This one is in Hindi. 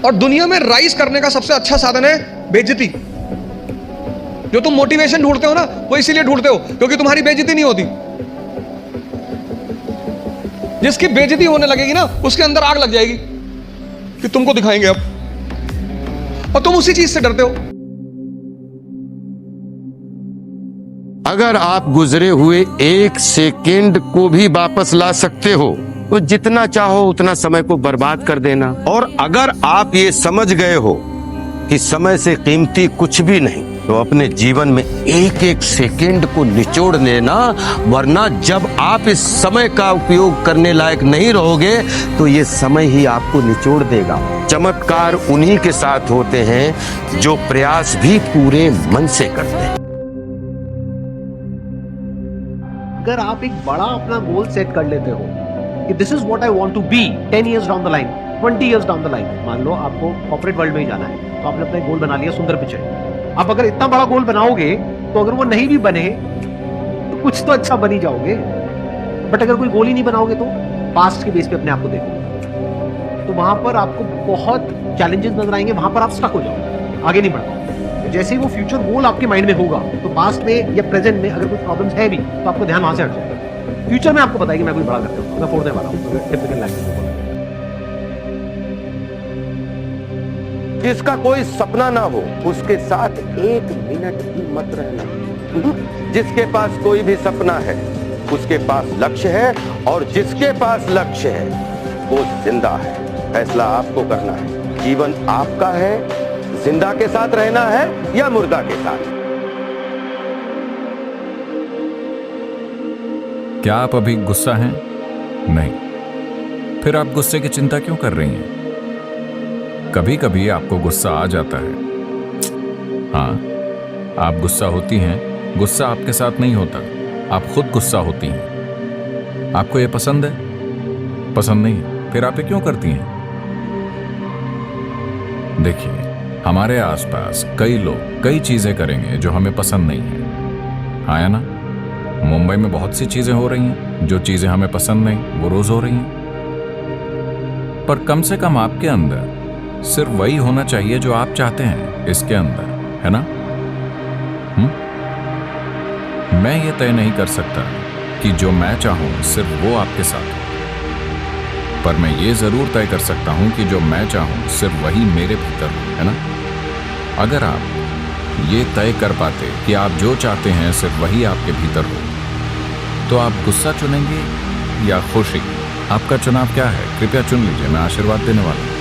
और दुनिया में राइज करने का सबसे अच्छा साधन है बेइज्जती। जो तुम मोटिवेशन ढूंढते हो ना, वो इसीलिए ढूंढते हो क्योंकि तुम्हारी बेइज्जती नहीं होती। जिसकी बेइज्जती होने लगेगी ना, उसके अंदर आग लग जाएगी कि तुमको दिखाएंगे अब, और तुम उसी चीज से डरते हो। अगर आप गुजरे हुए एक सेकेंड को भी वापस ला सकते हो तो जितना चाहो उतना समय को बर्बाद कर देना। और अगर आप ये समझ गए हो कि समय से कीमती कुछ भी नहीं, तो अपने जीवन में एक एक सेकेंड को निचोड़ लेना, वरना जब आप इस समय का उपयोग करने लायक नहीं रहोगे तो ये समय ही आपको निचोड़ देगा। चमत्कार उन्हीं के साथ होते हैं जो प्रयास भी पूरे मन से करते हैं। अगर आप एक बड़ा अपना गोल सेट कर लेते हो कि this is what I want to be 10 years down the line, 20 years down the line, मान लो आपको कॉर्पोरेट वर्ल्ड में ही जाना है, तो आपने अपना गोल बना लिया सुंदर पिचाई। आप अगर इतना बड़ा गोल बनाओगे तो अगर वो नहीं भी बने तो कुछ तो अच्छा बन ही जाओगे। बट अगर कोई गोल ही नहीं बनाओगे तो पास्ट के बेस पे अपने आप को देखोगे, तो वहां पर आपको बहुत चैलेंजेस नजर आएंगे, वहां पर आप स्टक हो जाओगे, आगे नहीं बढ़ पाओगे। जैसे ही वो फ्यूचर गोल आपके माइंड में होगा तो पास्ट में या प्रेजेंट में अगर कोई प्रॉब्लम्स है भी तो आपको ध्यान वहां से हट जाएगा। फ्यूचर में आपको पता है कि मैं कुछ बड़ा करता हूं, मैं फोड़ने वाला हूं, टिपिकल लैंग्वेज में। जिसका कोई सपना ना हो उसके साथ एक मिनट भी मत रहना। जिसके पास कोई भी सपना है उसके पास लक्ष्य है, और जिसके पास लक्ष्य है वो जिंदा है। फैसला आपको करना है, जीवन आपका है, जिंदा के साथ रहना है या मुर्दा के साथ। क्या आप अभी गुस्सा हैं? नहीं। फिर आप गुस्से की चिंता क्यों कर रही हैं? कभी कभी आपको गुस्सा आ जाता है। हाँ, आप गुस्सा होती हैं। गुस्सा आपके साथ नहीं होता, आप खुद गुस्सा होती हैं। आपको ये पसंद है? पसंद नहीं है, फिर आप ये क्यों करती हैं? देखिए, हमारे आसपास कई लोग कई चीजें करेंगे जो हमें पसंद नहीं है, हाँ या ना? मुंबई में बहुत सी चीजें हो रही हैं, जो चीजें हमें पसंद नहीं वो रोज हो रही हैं। पर कम से कम आपके अंदर सिर्फ वही होना चाहिए जो आप चाहते हैं इसके अंदर, है ना? मैं ये तय नहीं कर सकता कि जो मैं चाहूं सिर्फ वो आपके साथ हो, पर मैं ये जरूर तय कर सकता हूं कि जो मैं चाहूं सिर्फ वही मेरे भीतर हो, है ना? अगर आप ये तय कर पाते कि आप जो चाहते हैं सिर्फ वही आपके भीतर हो, तो आप गुस्सा चुनेंगे या खुशी? आपका चुनाव क्या है? कृपया चुन लीजिए, मैं आशीर्वाद देने वाला हूं।